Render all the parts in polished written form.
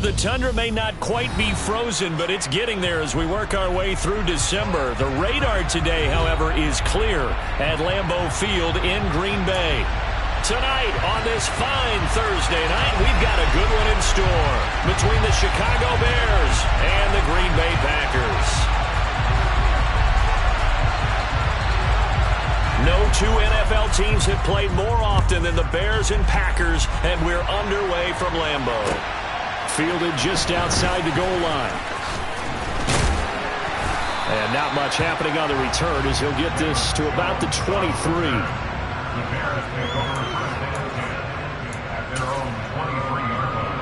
The tundra may not quite be frozen, but it's getting there as we work our way through December. The radar today, however, is clear at Lambeau Field in Green Bay. Tonight on this fine Thursday night, we've got a good one in store between the Chicago Bears and the Green Bay Packers. No two NFL teams have played more often than the Bears and Packers, and we're underway from Lambeau. Fielded just outside the goal line. And not much happening on the return as he'll get this to about the 23. The Bears take over first and 10 at their own 23-yard line.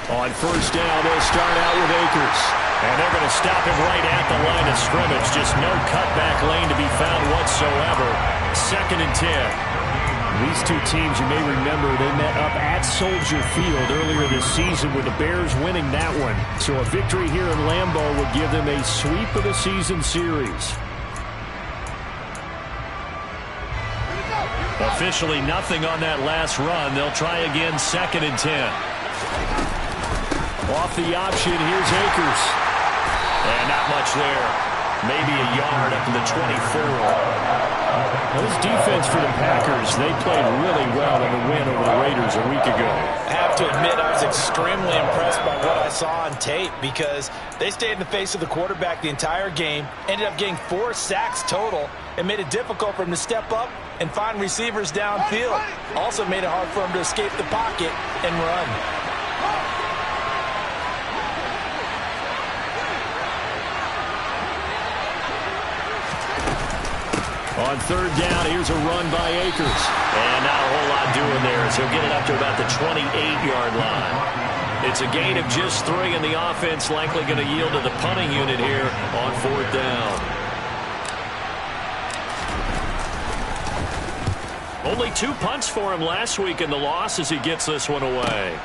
On first down, they'll start out with Akers. And they're going to stop him right at the line of scrimmage. Just no cutback lane to be found whatsoever. 2nd and 10. These two teams, you may remember, they met up at Soldier Field earlier this season with the Bears winning that one. So a victory here in Lambeau would give them a sweep of the season series. Officially nothing on that last run. They'll try again 2nd and 10. Off the option, here's Akers. And not much there. Maybe a yard up to the 24. This defense for the Packers, they played really well in the win over the Raiders a week ago. I have to admit, I was extremely impressed by what I saw on tape because they stayed in the face of the quarterback the entire game, ended up getting 4 sacks total, and made it difficult for him to step up and find receivers downfield. Also made it hard for him to escape the pocket and run. On third down, here's a run by Akers. And not a whole lot doing there as he'll get it up to about the 28-yard line. It's a gain of just 3, and the offense likely going to yield to the punting unit here on 4th down. Only 2 punts for him last week in the loss as he gets this one away.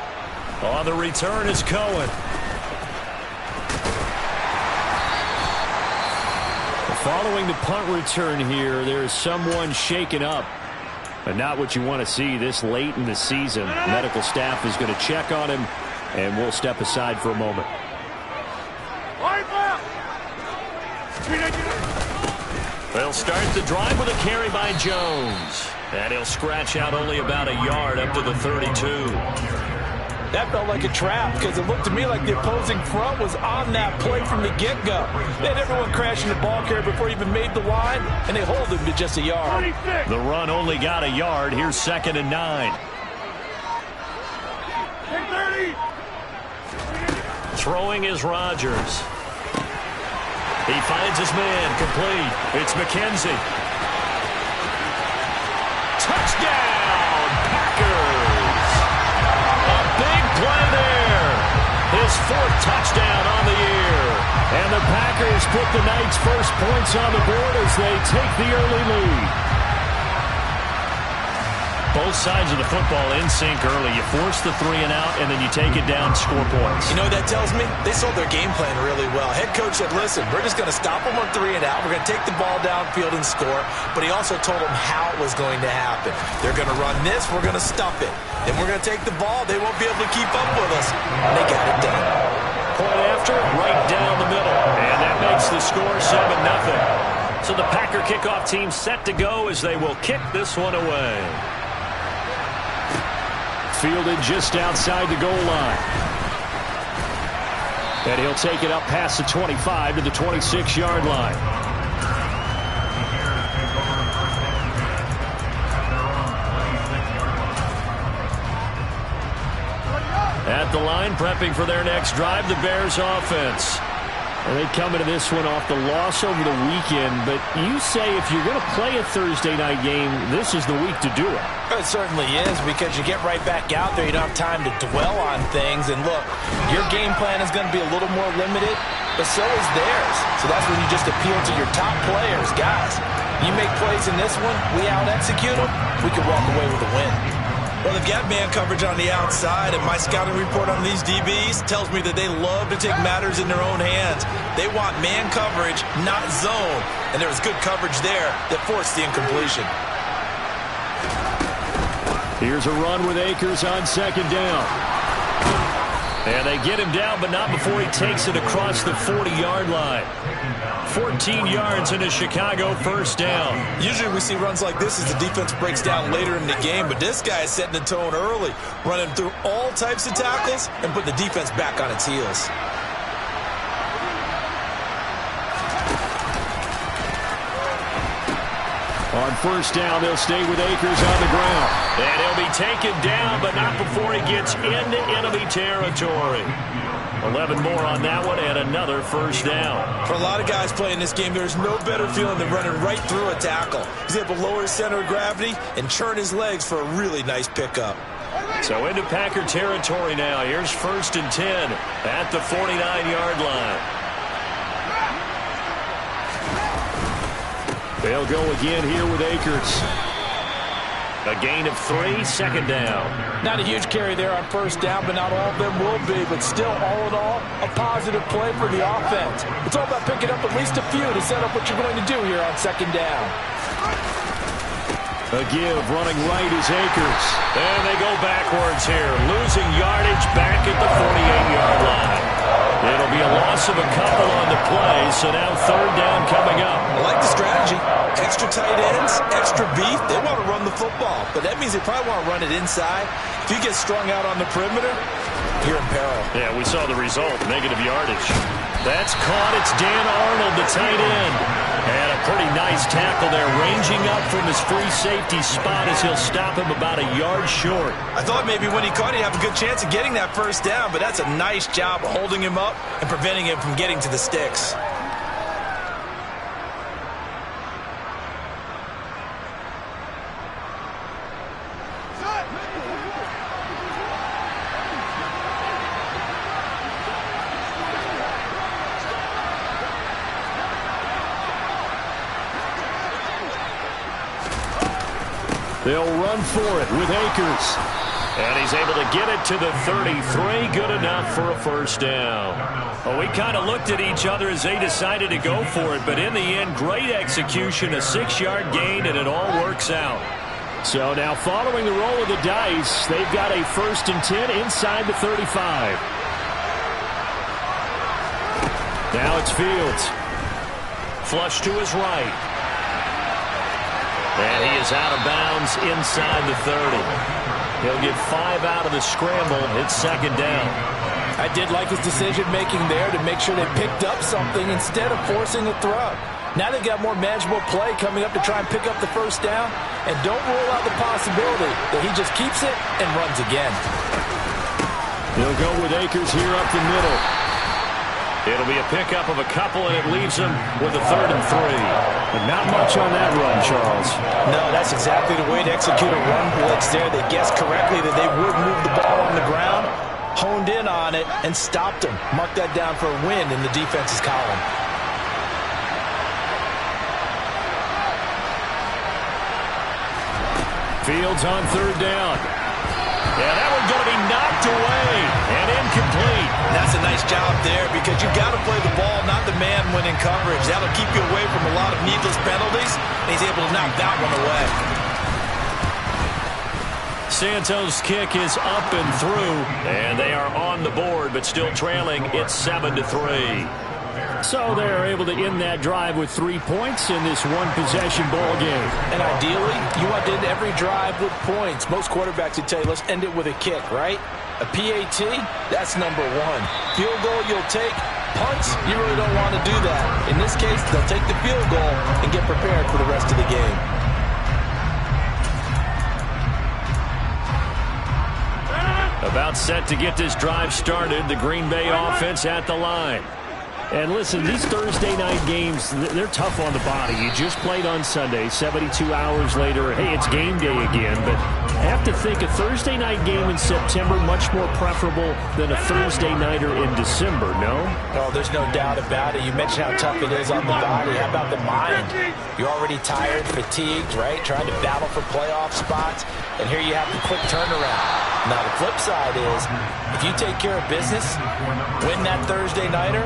On the return is Cohen. Following the punt return here, there's someone shaken up. But not what you want to see this late in the season. Medical staff is going to check on him, and we'll step aside for a moment. They'll start the drive with a carry by Jones. And he'll scratch out only about a yard up to the 32. That felt like a trap because it looked to me like the opposing front was on that play from the get-go. They had everyone crashing the ball carrier before he even made the line, and they hold him to just a yard. 26. The run only got a yard. Here's 2nd and 9. 30. Throwing is Rodgers. He finds his man complete. It's McKenzie. Touchdown, Packers. Play there. His 4th touchdown on the year. And the Packers put the night's first points on the board as they take the early lead. Both sides of the football in sync early. You force the 3 and out, and then you take it down, score points. You know what that tells me? They sold their game plan really well. Head coach said, listen, we're just going to stop them on 3 and out. We're going to take the ball downfield and score. But he also told them how it was going to happen. They're going to run this. We're going to stuff it. Then we're going to take the ball. They won't be able to keep up with us. And they got it done. Point after, right down the middle. And that makes the score 7-0. So the Packer kickoff team set to go as they will kick this one away. Fielded just outside the goal line. And he'll take it up past the 25 to the 26-yard line. At the line, prepping for their next drive, the Bears offense. Well, they come into this one off the loss over the weekend, but you say if you're going to play a Thursday night game, this is the week to do it. It certainly is, because you get right back out there. You don't have time to dwell on things. And look, your game plan is going to be a little more limited, but so is theirs. So that's when you just appeal to your top players. Guys, you make plays in this one, we out-execute them, we can walk away with a win. Well, they've got man coverage on the outside, and my scouting report on these DBs tells me that they love to take matters in their own hands. They want man coverage, not zone, and there was good coverage there that forced the incompletion. Here's a run with Akers on second down. And they get him down, but not before he takes it across the 40-yard line. 14 yards into Chicago, first down. Usually we see runs like this as the defense breaks down later in the game, but this guy is setting the tone early, running through all types of tackles and putting the defense back on its heels. On first down, they'll stay with Akers on the ground. And he'll be taken down, but not before he gets into enemy territory. 11 more on that one, and another first down. For a lot of guys playing this game, there's no better feeling than running right through a tackle. He's able to lower his center of gravity and churn his legs for a really nice pickup. So into Packer territory now. Here's first and 10 at the 49-yard line. They'll go again here with Akers. A gain of 3, second down. Not a huge carry there on first down, but not all of them will be. But still, all in all, a positive play for the offense. It's all about picking up at least a few to set up what you're going to do here on second down. A give, running right is Akers. And they go backwards here, losing yardage back at the 48-yard line. It'll be a loss of a couple on the play, so now third down coming up. I like the strategy. Extra tight ends, extra beef. They want to run the football, but that means they probably want to run it inside. If you get strung out on the perimeter, you're in peril. Yeah, we saw the result, negative yardage. That's caught. It's Dan Arnold, the tight end. And a pretty nice tackle there, ranging up from his free safety spot as he'll stop him about a yard short. I thought maybe when he caught it, he'd have a good chance of getting that first down, but that's a nice job of holding him up and preventing him from getting to the sticks. They'll run for it with Akers. And he's able to get it to the 33. Good enough for a first down. Well, we kind of looked at each other as they decided to go for it. But in the end, great execution, a 6-yard gain, and it all works out. So now following the roll of the dice, they've got a first and 10 inside the 35. Now it's Fields. Flush to his right. And he is out of bounds inside the 30. He'll get 5 out of the scramble. It's second down. I did like his decision-making there to make sure they picked up something instead of forcing a throw. Now they've got more manageable play coming up to try and pick up the first down. And don't rule out the possibility that he just keeps it and runs again. He'll go with Akers here up the middle. It'll be a pickup of a couple, and it leaves him with a 3rd and 3. But not much on that run, Charles. No, that's exactly the way to execute a run blitz there. They guessed correctly that they would move the ball on the ground, honed in on it, and stopped him. Mark that down for a win in the defense's column. Fields on 3rd down. Yeah, that one's going to be knocked away and incomplete. That's a nice job there because you've got to play the ball, not the man when in coverage. That'll keep you away from a lot of needless penalties, and he's able to knock that one away. Santos' kick is up and through, and they are on the board, but still trailing. It's 7-3. So they're able to end that drive with 3 points in this one-possession ball game. And ideally, you want to end every drive with points. Most quarterbacks would tell you, let's end it with a kick, right? A PAT, that's number 1. Field goal, you'll take. Punts, you really don't want to do that. In this case, they'll take the field goal and get prepared for the rest of the game. About set to get this drive started. The Green Bay offense at the line. And listen, these Thursday night games, they're tough on the body. You just played on Sunday, 72 hours later, hey, it's game day again. But I have to think a Thursday night game in September much more preferable than a Thursday nighter in December, no? Oh, there's no doubt about it. You mentioned how tough it is on the body. How about the mind? You're already tired, fatigued, right? Trying to battle for playoff spots. And here you have the quick turnaround. Now, the flip side is, if you take care of business, win that Thursday nighter,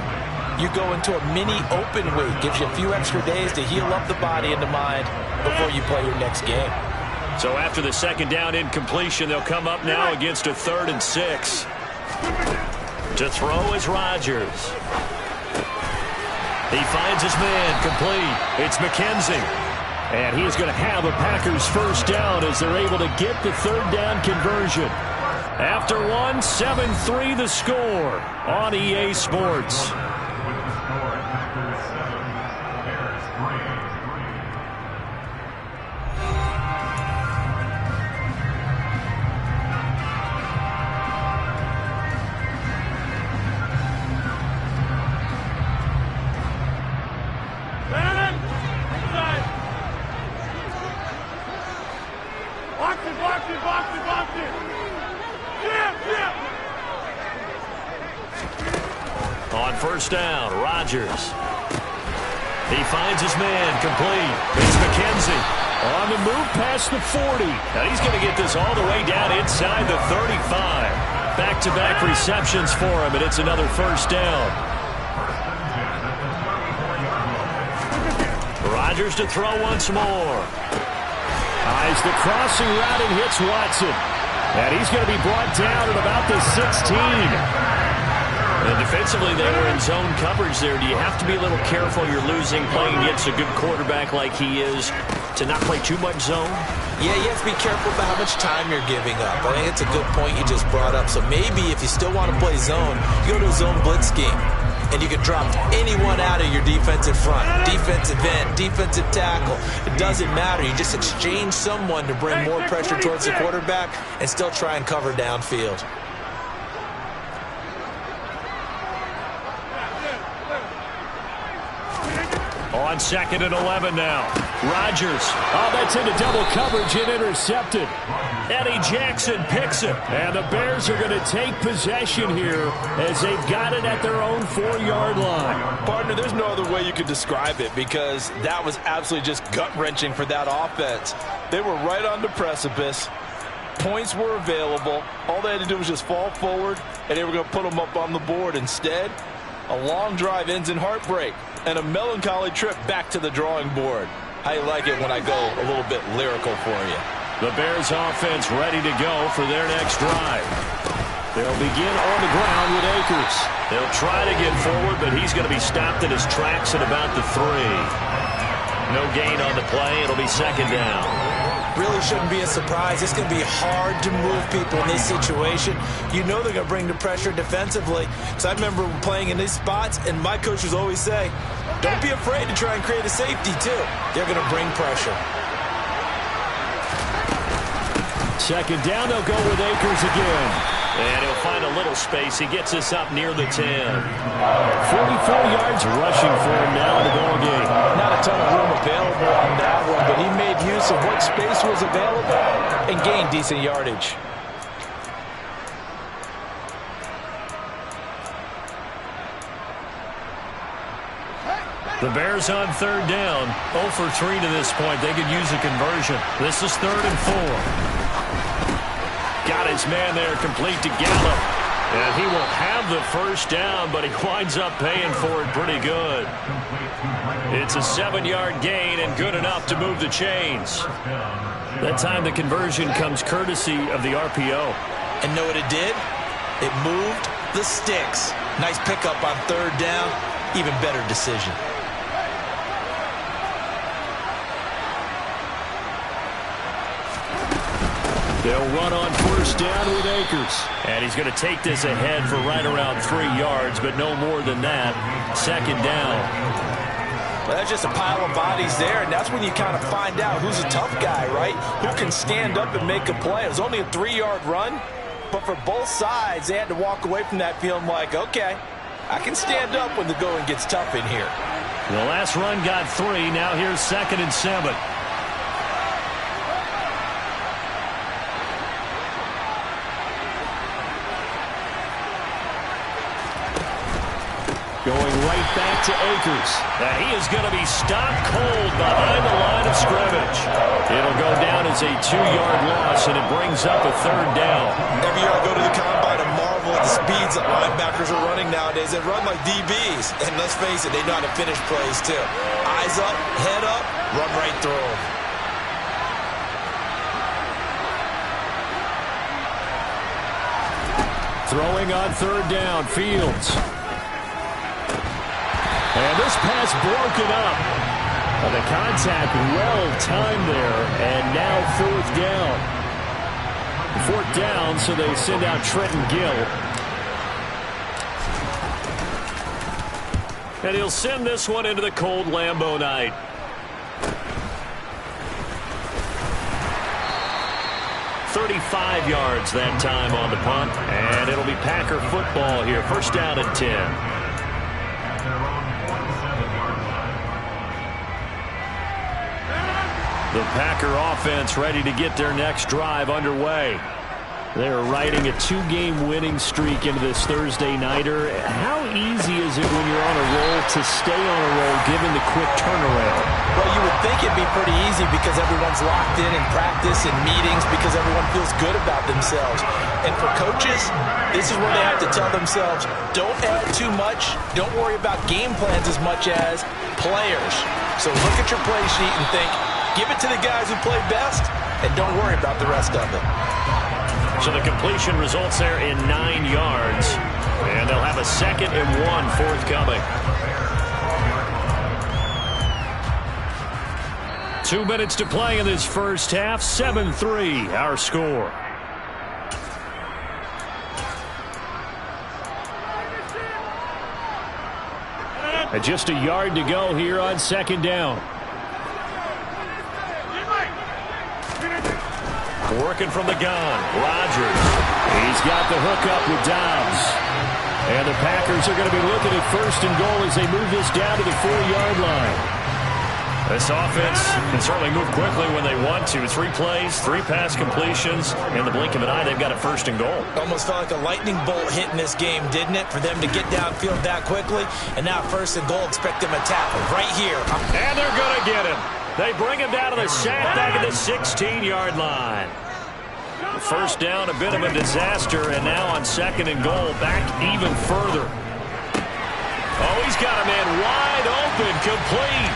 you go into a mini open week. Gives you a few extra days to heal up the body and the mind before you play your next game. So after the second down incompletion, they'll come up now against a 3rd and 6. To throw is Rodgers. He finds his man complete. It's McKenzie. And he's going to have a Packers first down as they're able to get the 3rd down conversion. After one, 7-3 the score on EA Sports. On first down, Rodgers. He finds his man complete. It's McKenzie on the move past the 40. Now he's going to get this all the way down inside the 35. Back-to-back receptions for him, and it's another first down. Rodgers to throw once more. Eyes the crossing route and hits Watson. And he's going to be brought down at about the 16. And defensively, they were in zone coverage there. Do you have to be a little careful? You're losing, playing against a good quarterback like he is, to not play too much zone? Yeah, you have to be careful about how much time you're giving up. I think it's a good point you just brought up. So maybe if you still want to play zone, you go to a zone blitz scheme. And you can drop anyone out of your defensive front, defensive end, defensive tackle. It doesn't matter. You just exchange someone to bring more pressure towards the quarterback and still try and cover downfield. On 2nd and 11 now. Rodgers. Oh, that's into double coverage and intercepted. Eddie Jackson picks it. And the Bears are going to take possession here as they've got it at their own 4-yard line. Partner, there's no other way you could describe it because that was absolutely just gut-wrenching for that offense. They were right on the precipice. Points were available. All they had to do was just fall forward, and they were going to put them up on the board. Instead, a long drive ends in heartbreak and a melancholy trip back to the drawing board. How you like it when I go a little bit lyrical for you? The Bears offense ready to go for their next drive. They'll begin on the ground with Akers. They'll try to get forward, but he's going to be stopped in his tracks at about the 3. No gain on the play. It'll be 2nd down. Really shouldn't be a surprise. It's going to be hard to move people in this situation. You know they're going to bring the pressure defensively. Because I remember playing in these spots, and my coaches always say, don't be afraid to try and create a safety, too. They're going to bring pressure. 2nd down, they'll go with Akers again. And he'll find a little space. He gets us up near the 10. 44 yards rushing for him now in the ball game. Not a ton of room available on that one, but he made use of what space was available and gained decent yardage. The Bears on 3rd down. 0 for 3 to this point. They could use a conversion. This is 3rd and 4. Got his man there complete to Gallup. And he will have the first down, but he winds up paying for it pretty good. It's a 7-yard gain and good enough to move the chains. That time the conversion comes courtesy of the RPO. And know what it did? It moved the sticks. Nice pickup on 3rd down. Even better decision. They'll run on first down with Akers. And he's going to take this ahead for right around 3 yards, but no more than that. 2nd down. Well, that's just a pile of bodies there, and that's when you kind of find out who's a tough guy, right? Who can stand up and make a play. It was only a 3-yard run, but for both sides, they had to walk away from that feeling like, okay, I can stand up when the going gets tough in here. The last run got 3. Now here's 2nd and 7. Going right back to Akers. And he is going to be stopped cold behind the line of scrimmage. It'll go down as a 2-yard loss, and it brings up a 3rd down. Every year I go to the combine and marvel at the speeds that linebackers are running nowadays. They run like DBs. And let's face it, they know how to finish plays too. Eyes up, head up, run right through them. Throwing on 3rd down, Fields. And this pass broken up. The contact well-timed there, and now 4th down. 4th down, so they send out Trenton Gill. And he'll send this one into the cold Lambeau night. "35 yards that time on the punt, and it'll be Packer football here. 1st down and 10. The Packer offense ready to get their next drive underway. They're riding a 2-game winning streak into this Thursday nighter. How easy is it when you're on a roll to stay on a roll given the quick turnaround? Well, you would think it'd be pretty easy because everyone's locked in practice and meetings because everyone feels good about themselves. And for coaches, this is where they have to tell themselves, don't add too much. Don't worry about game plans as much as players. So look at your play sheet and think, give it to the guys who play best, and don't worry about the rest of it. So the completion results there in 9 yards. And they'll have a 2nd and 1 forthcoming. 2 minutes to play in this first half. 7-3 our score. And just a yard to go here on 2nd down. Working from the gun, Rodgers. He's got the hook up with Dobbs. And the Packers are going to be looking at 1st and goal as they move this down to the 4-yard line. This offense can certainly move quickly when they want to. 3 plays, 3 pass completions. In the blink of an eye, they've got a 1st and goal. Almost felt like a lightning bolt hit in this game, didn't it? For them to get downfield that quickly. And now 1st and goal, expect them to tackle right here. And they're going to get him. They bring him down to the sack back at the 16-yard line. 1st down, a bit of a disaster, and now on 2nd and goal, back even further. Oh, he's got a man wide open, complete.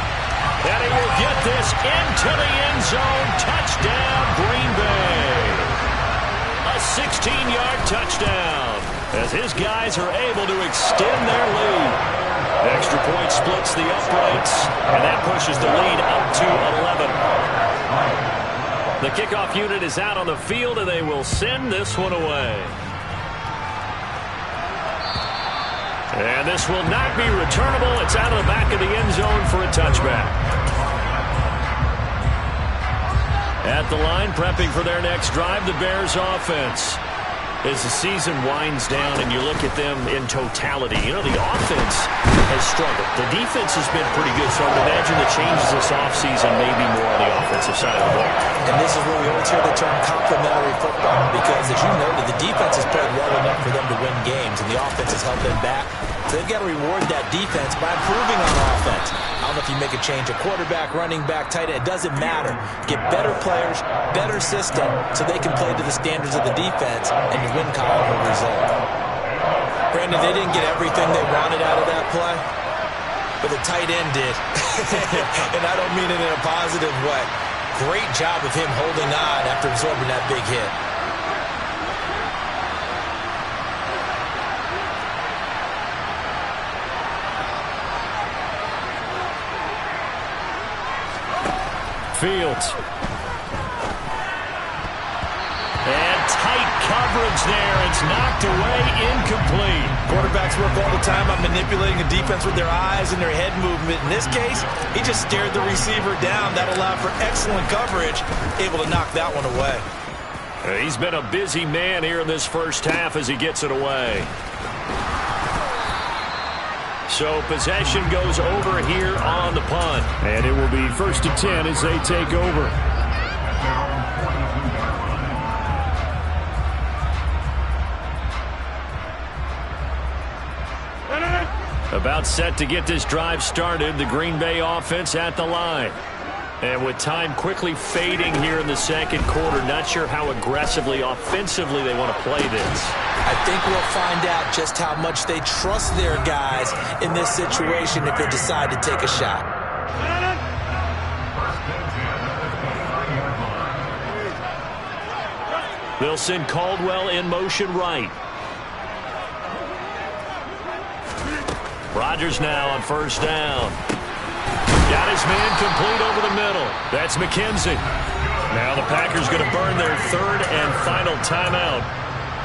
And he will get this into the end zone. Touchdown, Green Bay. A 16-yard touchdown as his guys are able to extend their lead. Extra point splits the uprights, and that pushes the lead up to 11. The kickoff unit is out on the field, and they will send this one away. And this will not be returnable. It's out of the back of the end zone for a touchback. At the line, prepping for their next drive, the Bears offense. As the season winds down and you look at them in totality, you know, the offense has struggled. The defense has been pretty good, so I would imagine the changes this offseason may be more on the offensive side of the ball. And this is where we always hear the term complementary football because, as you noted, the defense has played well enough for them to win games, and the offense has held them back. So they've got to reward that defense by improving on offense. I don't know if you make a change, a quarterback, running back, tight end, it doesn't matter. Get better players, better system, so they can play to the standards of the defense, and you win Kyle as a result. Brandon, they didn't get everything they wanted out of that play, but the tight end did. And I don't mean it in a positive way. Great job of him holding on after absorbing that big hit. Fields. And tight coverage there. It's knocked away, incomplete. Quarterbacks work all the time on manipulating the defense with their eyes and their head movement. In this case, he just stared the receiver down. That allowed for excellent coverage, able to knock that one away. He's been a busy man here in this first half as he gets it away. So possession goes over here on the punt. And it will be 1st and 10 as they take over. About set to get this drive started, the Green Bay offense at the line. And with time quickly fading here in the second quarter, not sure how aggressively, offensively they want to play this. I think we'll find out just how much they trust their guys in this situation if they decide to take a shot. They'll send Caldwell in motion right. Rodgers now on 1st down. Got his man complete over the middle. That's McKenzie. Now the Packers going to burn their 3rd and final timeout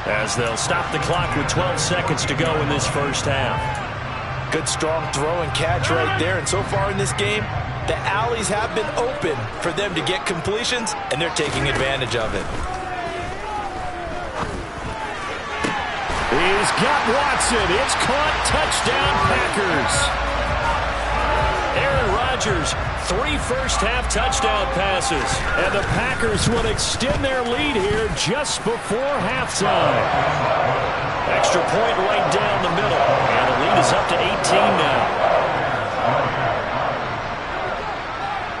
as they'll stop the clock with 12 seconds to go in this first half. Good strong throw and catch right there. And so far in this game, the alleys have been open for them to get completions, and they're taking advantage of it. He's got Watson. It's caught. Touchdown, Packers. Aaron Rodgers, 3 first-half touchdown passes. And the Packers will extend their lead here just before halftime. Extra point right down the middle. And the lead is up to 18 now.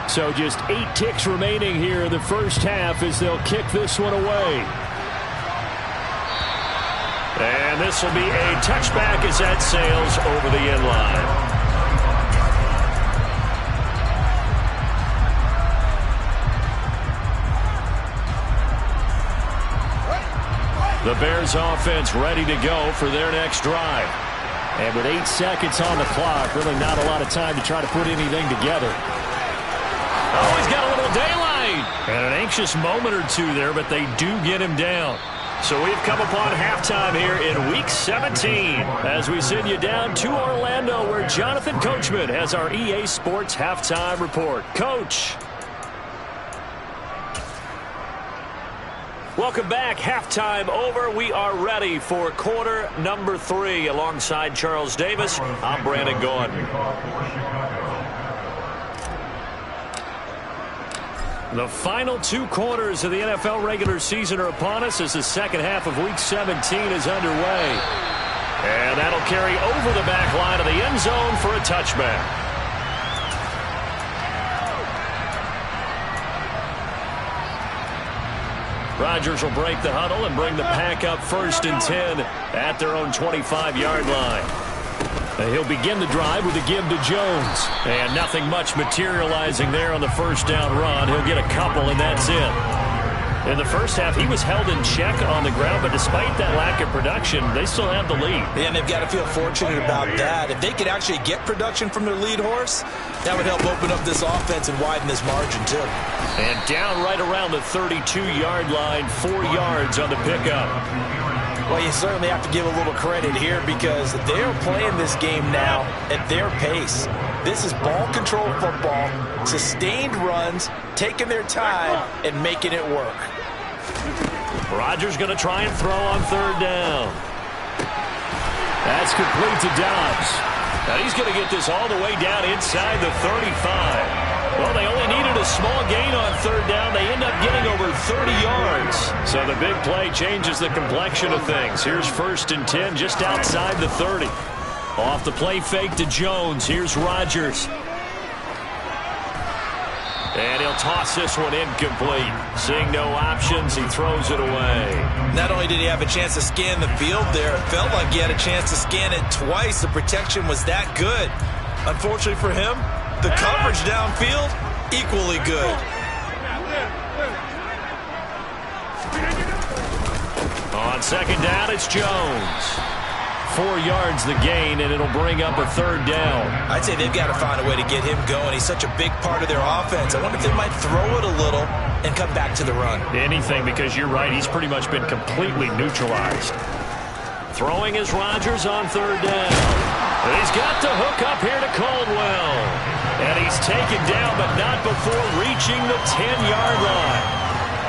So just 8 ticks remaining here in the first half as they'll kick this one away. And this will be a touchback as that sails over the end line. The Bears offense ready to go for their next drive. And with 8 seconds on the clock, really not a lot of time to try to put anything together. Oh, he's got a little daylight. And an anxious moment or two there, but they do get him down. So we've come upon halftime here in Week 17 as we send you down to Orlando where Jonathan Coachman has our EA Sports Halftime Report. Coach. Welcome back. Halftime over. We are ready for quarter number 3 alongside Charles Davis. I'm Brandon Gordon. The final 2 quarters of the NFL regular season are upon us as the second half of Week 17 is underway. And that'll carry over the back line of the end zone for a touchback. Rodgers will break the huddle and bring the pack up 1st and 10 at their own 25-yard line. He'll begin the drive with a give to Jones. And nothing much materializing there on the 1st down run. He'll get a couple, and that's it. In the first half, he was held in check on the ground, but despite that lack of production, they still have the lead. And they've got to feel fortunate about that. If they could actually get production from their lead horse, that would help open up this offense and widen this margin, too. And down right around the 32-yard line, 4 yards on the pickup. Well, you certainly have to give a little credit here because they're playing this game now at their pace. This is ball control football, sustained runs, taking their time, and making it work. Rodgers going to try and throw on 3rd down. That's complete to Dobbs. Now he's going to get this all the way down inside the 35. Well, they only needed a small gain on 3rd down. They end up getting over 30 yards. So the big play changes the complexion of things. Here's 1st and 10 just outside the 30. Off the play fake to Jones. Here's Rodgers. And he'll toss this one incomplete. Seeing no options, he throws it away. Not only did he have a chance to scan the field there, it felt like he had a chance to scan it twice. The protection was that good. Unfortunately for him, the coverage downfield, equally good. On 2nd down, it's Jones. 4 yards the gain, and it'll bring up a 3rd down. I'd say they've got to find a way to get him going. He's such a big part of their offense. I wonder if they might throw it a little and come back to the run. Anything, because you're right, he's pretty much been completely neutralized. Throwing is Rodgers on 3rd down. And he's got the hook up here to Caldwell. And he's taken down, but not before reaching the 10-yard line.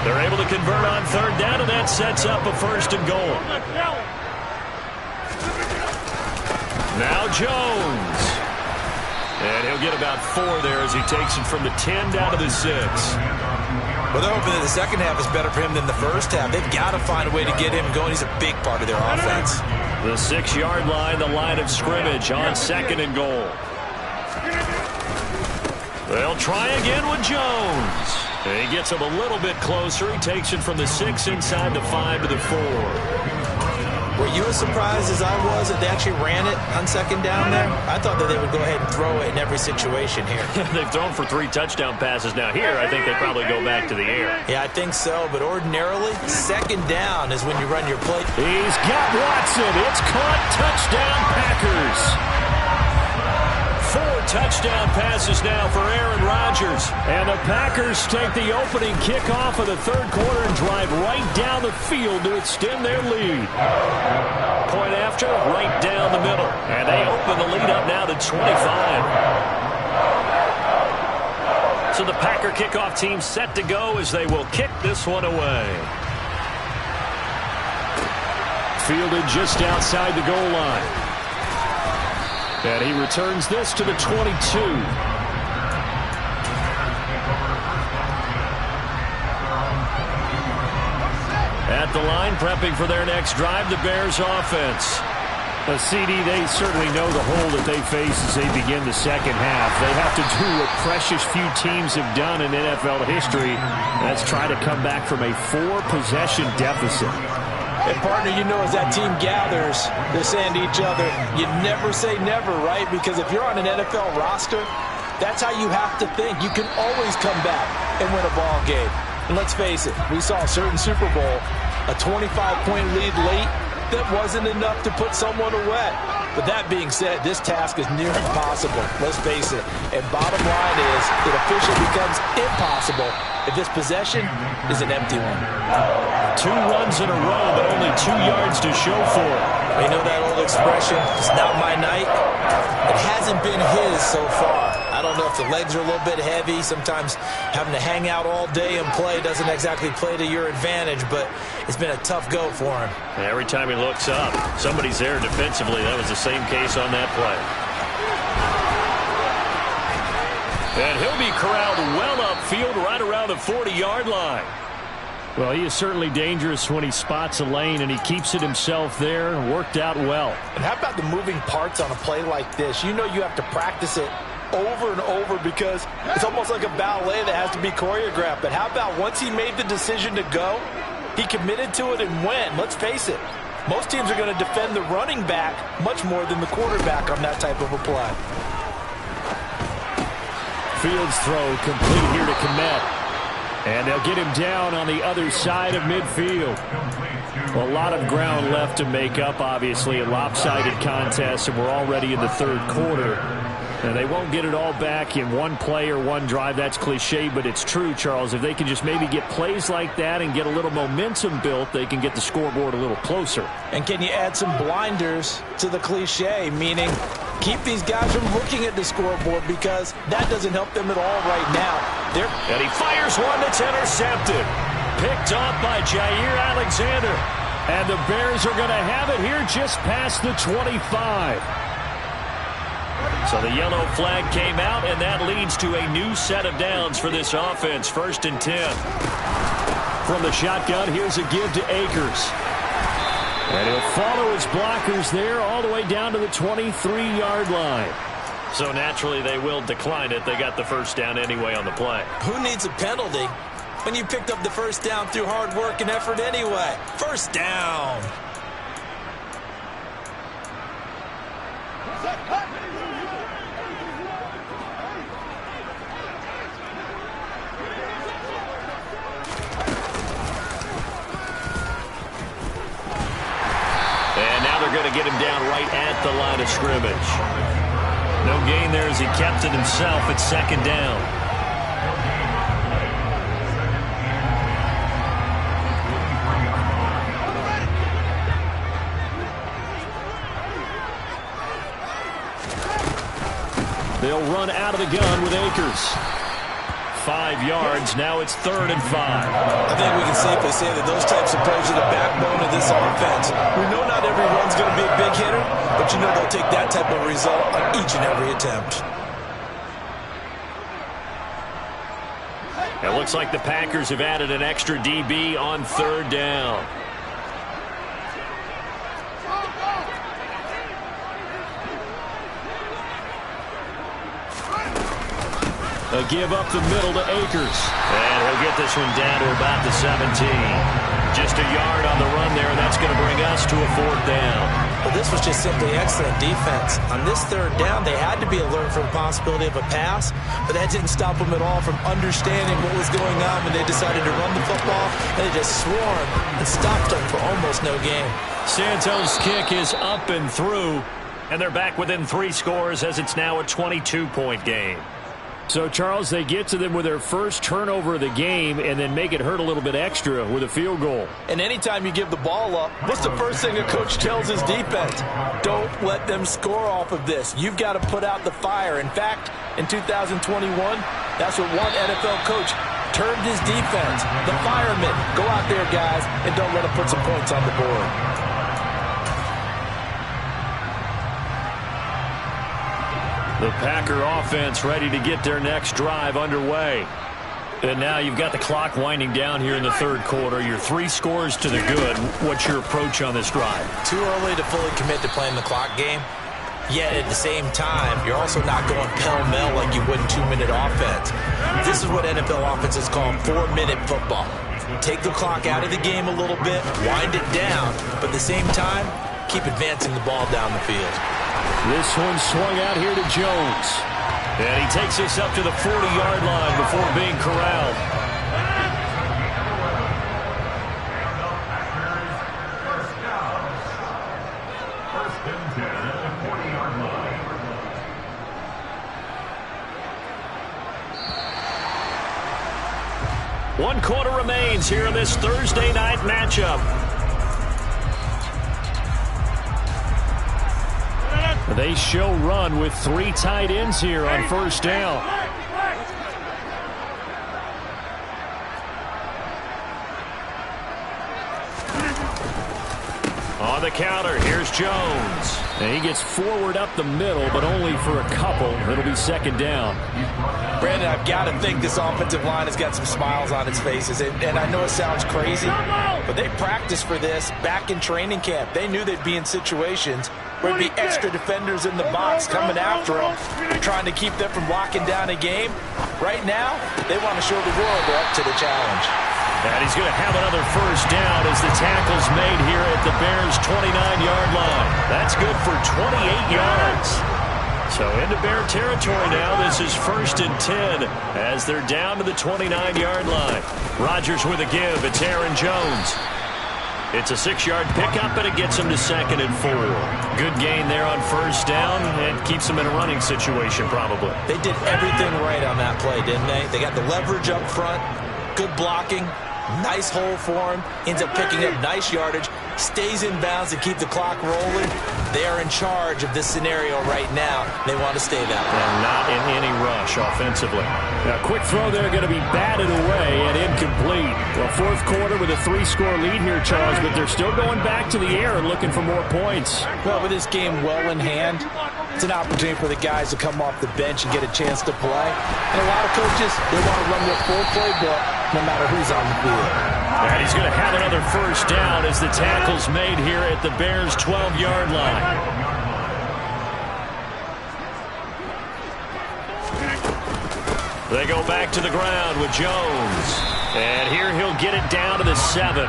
They're able to convert on 3rd down, and that sets up a 1st and goal. Now Jones. And he'll get about 4 there as he takes it from the 10 down to the 6. Well, they're hoping that the second half is better for him than the first half. They've got to find a way to get him going. He's a big part of their offense. The 6-yard line, the line of scrimmage on 2nd and goal. They'll try again with Jones. He gets him a little bit closer. He takes it from the 6 inside the 5 to the 4. Were you as surprised as I was that they actually ran it on 2nd down there? I thought that they would go ahead and throw it in every situation here. They've thrown for 3 touchdown passes now. Here, I think they probably go back to the air. Yeah, I think so, but ordinarily, 2nd down is when you run your play. He's got Watson. It's caught. Touchdown, Packers. 4 touchdown passes now for Aaron Rodgers. And the Packers take the opening kickoff of the 3rd quarter and drive right down the field to extend their lead. Point after, right down the middle. And they open the lead up now to 25. So the Packer kickoff team set to go as they will kick this one away. Fielded just outside the goal line. And he returns this to the 22. At the line, prepping for their next drive, the Bears offense. CD, they certainly know the hole that they face as they begin the second half. They have to do what precious few teams have done in NFL history. That's try to come back from a 4-possession deficit. And, partner, you know, as that team gathers, they're saying to each other, you never say never, right? Because if you're on an NFL roster, that's how you have to think. You can always come back and win a ball game. And let's face it, we saw a certain Super Bowl, a 25-point lead late, that wasn't enough to put someone away. But that being said, this task is near impossible. Let's face it. And bottom line is, it officially becomes impossible if this possession is an empty one. 2 runs in a row, but only 2 yards to show for it. You know that old expression, it's not my night? It hasn't been his so far. I don't know if the legs are a little bit heavy. Sometimes having to hang out all day and play doesn't exactly play to your advantage, but it's been a tough go for him. Every time he looks up, somebody's there defensively. That was the same case on that play. And he'll be corralled well upfield right around the 40-yard line. Well, he is certainly dangerous when he spots a lane, and he keeps it himself there and worked out well. And how about the moving parts on a play like this? You know you have to practice it over and over because it's almost like a ballet that has to be choreographed. But how about once he made the decision to go, he committed to it and went. Let's face it, most teams are going to defend the running back much more than the quarterback on that type of a play. Fields throw complete here to Kmet. And they'll get him down on the other side of midfield. A lot of ground left to make up, obviously, a lopsided contest, and we're already in the 3rd quarter. And they won't get it all back in one play or one drive. That's cliche, but it's true, Charles. If they can just maybe get plays like that and get a little momentum built, they can get the scoreboard a little closer. And can you add some blinders to the cliche, meaning keep these guys from looking at the scoreboard because that doesn't help them at all right now. And he fires one that's intercepted. Picked off by Jair Alexander. And the Bears are going to have it here just past the 25. So the yellow flag came out, and that leads to a new set of downs for this offense. 1st and 10. From the shotgun, here's a give to Akers. And he'll follow his blockers there all the way down to the 23-yard line. So naturally they will decline it. They got the 1st down anyway on the play. Who needs a penalty when you picked up the 1st down through hard work and effort anyway? 1st down. And now they're going to get him down right at the line of scrimmage. No gain there as he kept it himself at 2nd down. They'll run out of the gun with Akers. 5 yards. Now it's 3rd and 5. I think we can safely say that those types of plays are the backbone of this offense. We know not every run's going to be a big hitter, but you know they'll take that type of result on each and every attempt. It looks like the Packers have added an extra DB on 3rd down. A give up the middle to Akers. And he'll get this one down to about the 17. Just a yard on the run there, and that's going to bring us to a 4th down. Well, this was just simply excellent defense. On this 3rd down, they had to be alert for the possibility of a pass, but that didn't stop them at all from understanding what was going on when they decided to run the football, and they just swarmed and stopped them for almost no gain. Santos' kick is up and through, and they're back within 3 scores as it's now a 22-point game. So, Charles, they get to them with their first turnover of the game and then make it hurt a little bit extra with a field goal. And anytime you give the ball up, what's the first thing a coach tells his defense? Don't let them score off of this. You've got to put out the fire. In fact, in 2021, that's what one NFL coach termed his defense. The firemen. Go out there, guys, and don't let them put some points on the board. The Packer offense ready to get their next drive underway. And now you've got the clock winding down here in the 3rd quarter. You're 3 scores to the good. What's your approach on this drive? Too early to fully commit to playing the clock game. Yet at the same time, you're also not going pell-mell like you would in 2-minute offense. This is what NFL offenses call 4-minute football. Take the clock out of the game a little bit, wind it down, but at the same time, keep advancing the ball down the field. This one swung out here to Jones. And he takes this up to the 40-yard line before being corralled. First and 10 at the 40-yard line. 1 quarter remains here in this Thursday night matchup. They show run with 3 tight ends here on 1st down. On the counter, here's Jones. And he gets forward up the middle, but only for a couple. It'll be 2nd down. Brandon, I've got to think this offensive line has got some smiles on its faces. And I know it sounds crazy, but they practiced for this back in training camp. They knew they'd be in situations where there'd be extra defenders in the box coming after them, trying to keep them from locking down a game. Right now, they want to show the world they're up to the challenge. And he's going to have another 1st down as the tackle's made here at the Bears' 29-yard line. That's good for 28 yards. So into Bear territory now. This is 1st and 10 as they're down to the 29-yard line. Rodgers with a give. It's Aaron Jones. It's a 6-yard pickup, and it gets him to 2nd and 4. Good gain there on 1st down and keeps him in a running situation probably. They did everything right on that play, didn't they? They got the leverage up front, good blocking, nice hole for him, ends up picking up nice yardage, stays in bounds and keep the clock rolling. They are in charge of this scenario right now. They want to stay that way. And not in any rush offensively. Now, quick throw there going to be batted away and incomplete. Well, 4th quarter with a 3-score lead here, Charles, but they're still going back to the air and looking for more points. Well, with this game well in hand, it's an opportunity for the guys to come off the bench and get a chance to play. And a lot of coaches, they want to run their full playbook no matter who's on the field. And he's going to have another 1st down as the tackle's made here at the Bears' 12-yard line. They go back to the ground with Jones. And here he'll get it down to the 7.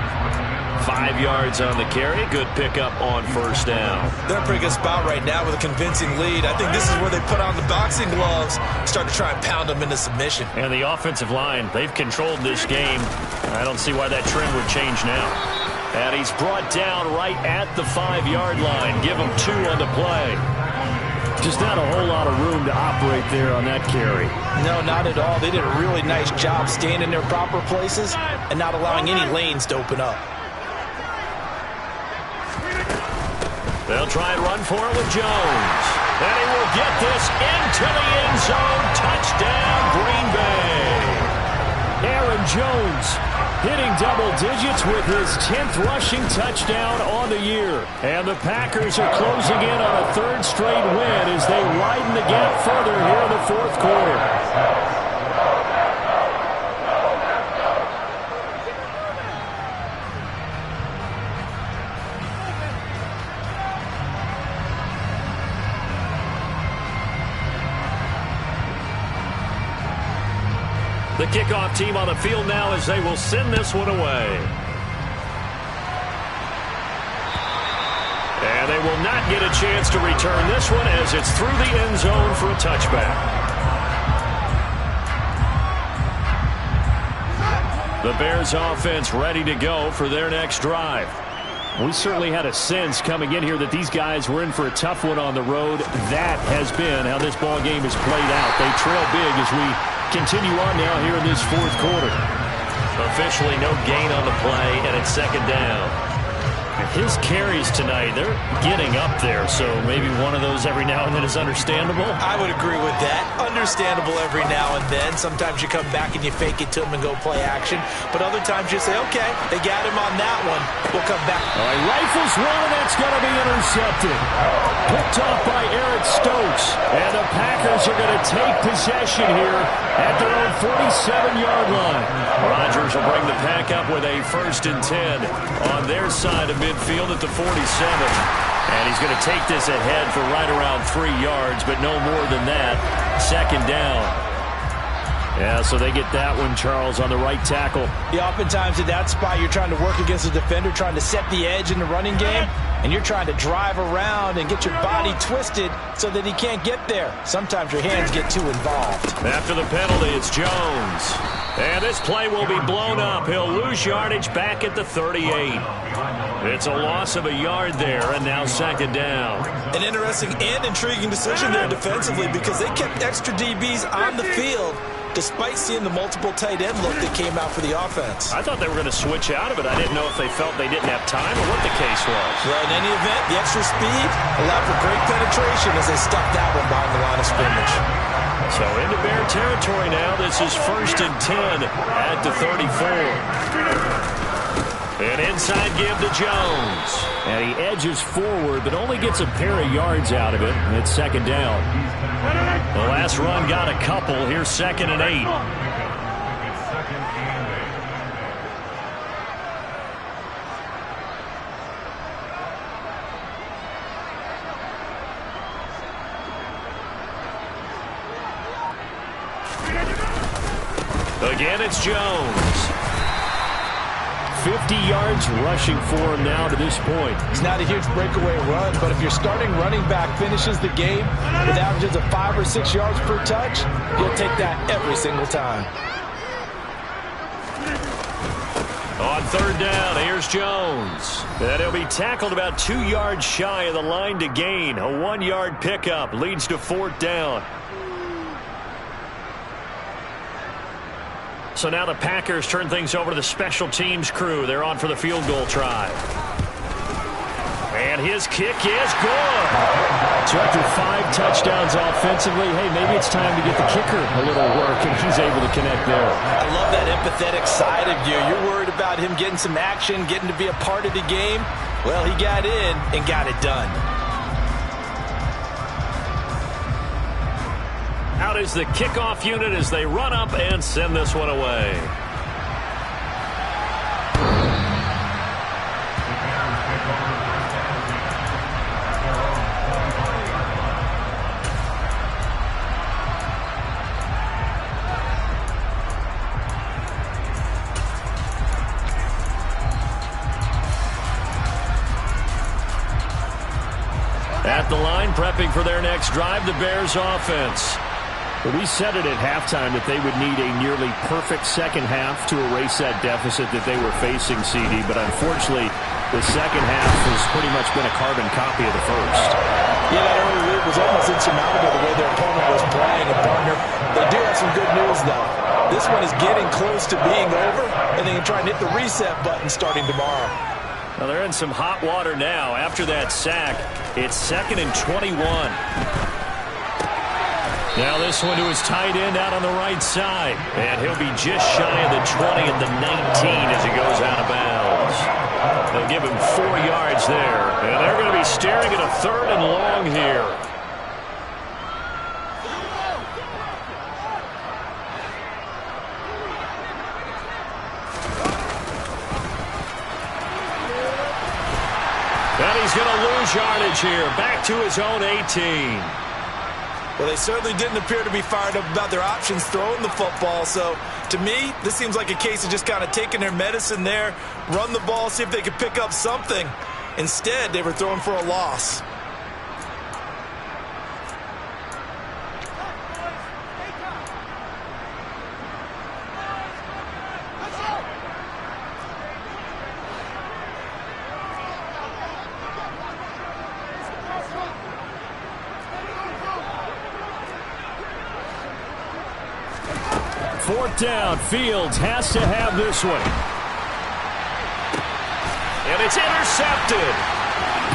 5 yards on the carry. Good pickup on 1st down. They're in a pretty good spot right now with a convincing lead. I think this is where they put on the boxing gloves, start to try and pound them into submission. And the offensive line, they've controlled this game. I don't see why that trend would change now. And he's brought down right at the 5-yard line. Give him 2 on the play. Just not a whole lot of room to operate there on that carry. No, not at all. They did a really nice job staying in their proper places and not allowing any lanes to open up. They'll try and run for it with Jones. And he will get this into the end zone. Touchdown, Green Bay. Jones, hitting double digits with his 10th rushing touchdown on the year. And the Packers are closing in on a third straight win as they widen the gap further here in the fourth quarter. The kickoff team on the field now as they will send this one away. And they will not get a chance to return this one as it's through the end zone for a touchback. The Bears offense ready to go for their next drive. We certainly had a sense coming in here that these guys were in for a tough one on the road. That has been how this ball game has played out. They trail big as we continue on now here in this fourth quarter. Officially no gain on the play, and it's second down. His carries tonight, they're getting up there, so maybe one of those every now and then is understandable. I would agree with that. Understandable every now and then. Sometimes you come back and you fake it to him and go play action. But other times you say, okay, they got him on that one. We'll come back. All right, rifles one, and that's going to be intercepted. Picked off by Eric Stokes. And the Packers are going to take possession here at their own 47-yard line. Rodgers will bring the pack up with a 1st and 10 on their side of midfield at the 47. And he's going to take this ahead for right around 3 yards, but no more than that. Second down. Yeah, so they get that one, Charles, on the right tackle. Yeah, oftentimes at that spot, you're trying to work against a defender, trying to set the edge in the running game, and you're trying to drive around and get your body twisted so that he can't get there. Sometimes your hands get too involved. After the penalty, it's Jones. And this play will be blown up. He'll lose yardage back at the 38. It's a loss of a yard there, and now second down. An interesting and intriguing decision there defensively because they kept extra DBs on the field despite seeing the multiple tight end look that came out for the offense. I thought they were going to switch out of it. I didn't know if they felt they didn't have time or what the case was. Well, in any event, the extra speed allowed for great penetration as they stuck that one behind the line of scrimmage. So into Bear territory now. This is 1st and 10 at the 34. An inside give to Jones. And he edges forward, but only gets a pair of yards out of it. And it's second down. The last run got a couple. Here's 2nd and 8. Again, it's Jones. 50 yards rushing for him now to this point. It's not a huge breakaway run, but if your starting running back finishes the game with averages of 5 or 6 yards per touch, you'll take that every single time. On 3rd down, here's Jones. And he'll be tackled about 2 yards shy of the line to gain. A 1-yard pickup leads to 4th down. So now the Packers turn things over to the special teams crew. They're on for the field goal try. And his kick is good. So after 5 touchdowns offensively, hey, maybe it's time to get the kicker a little work, and he's able to connect there. I love that empathetic side of you. You're worried about him getting some action, getting to be a part of the game. Well, he got in and got it done. Out is the kickoff unit as they run up and send this one away. At the line, prepping for their next drive, the Bears offense. We said it at halftime that they would need a nearly perfect second half to erase that deficit that they were facing, CD. But unfortunately, the second half has pretty much been a carbon copy of the first. Yeah, that early lead was almost insurmountable the way their opponent was playing. And partner, they do have some good news, though. This one is getting close to being over, and they can try and hit the reset button starting tomorrow. Well, they're in some hot water now. After that sack, it's 2nd and 21. Now this one to his tight end out on the right side. And he'll be just shy of the 20 at the 19 as he goes out of bounds. They'll give him 4 yards there. And they're going to be staring at a 3rd and long here. And he's going to lose yardage here. Back to his own 18. Well, they certainly didn't appear to be fired up about their options throwing the football. So, to me, this seems like a case of just kind of taking their medicine there, run the ball, see if they could pick up something. Instead, they were throwing for a loss. Fourth down, Fields has to have this one. And it's intercepted.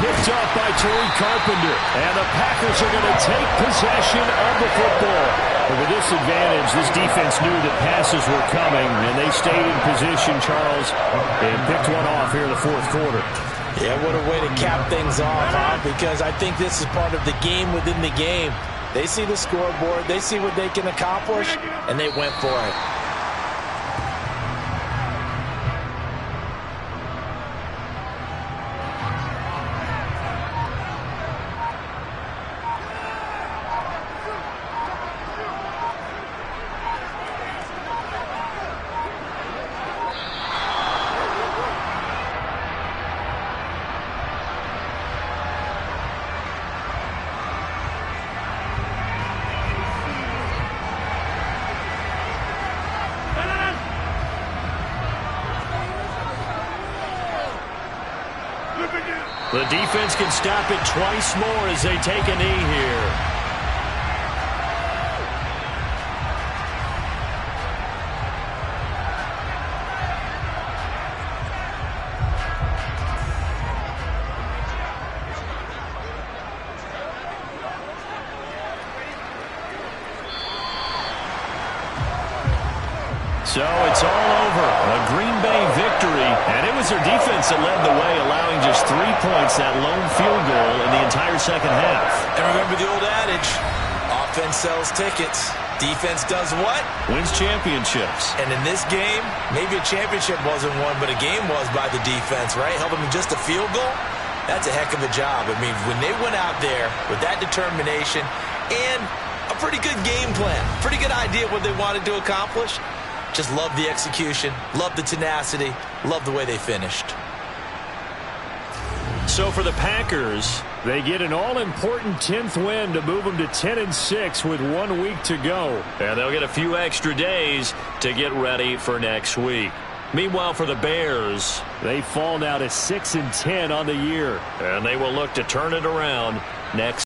Picked up by Tariq Carpenter. And the Packers are going to take possession of the football. But with this advantage, this defense knew that passes were coming, and they stayed in position, Charles, and picked one off here in the fourth quarter. Yeah, what a way to cap things off, huh? Because I think this is part of the game within the game. They see the scoreboard, they see what they can accomplish, and they went for it. The defense can stop it twice more as they take a knee here. So it's all over. A Green Bay victory, and it was their defense that led the way, allowing just 3 points, that lone field goal in the entire second half. And remember the old adage, offense sells tickets. Defense does what? Wins championships. And in this game, maybe a championship wasn't won, but a game was by the defense, right? Helping them just a field goal? That's a heck of a job. I mean, when they went out there with that determination and a pretty good game plan, pretty good idea of what they wanted to accomplish, just love the execution, love the tenacity, love the way they finished. So for the Packers, they get an all-important 10th win to move them to 10-6 with 1 week to go. And they'll get a few extra days to get ready for next week. Meanwhile, for the Bears, they fall now to 6-10 on the year. And they will look to turn it around next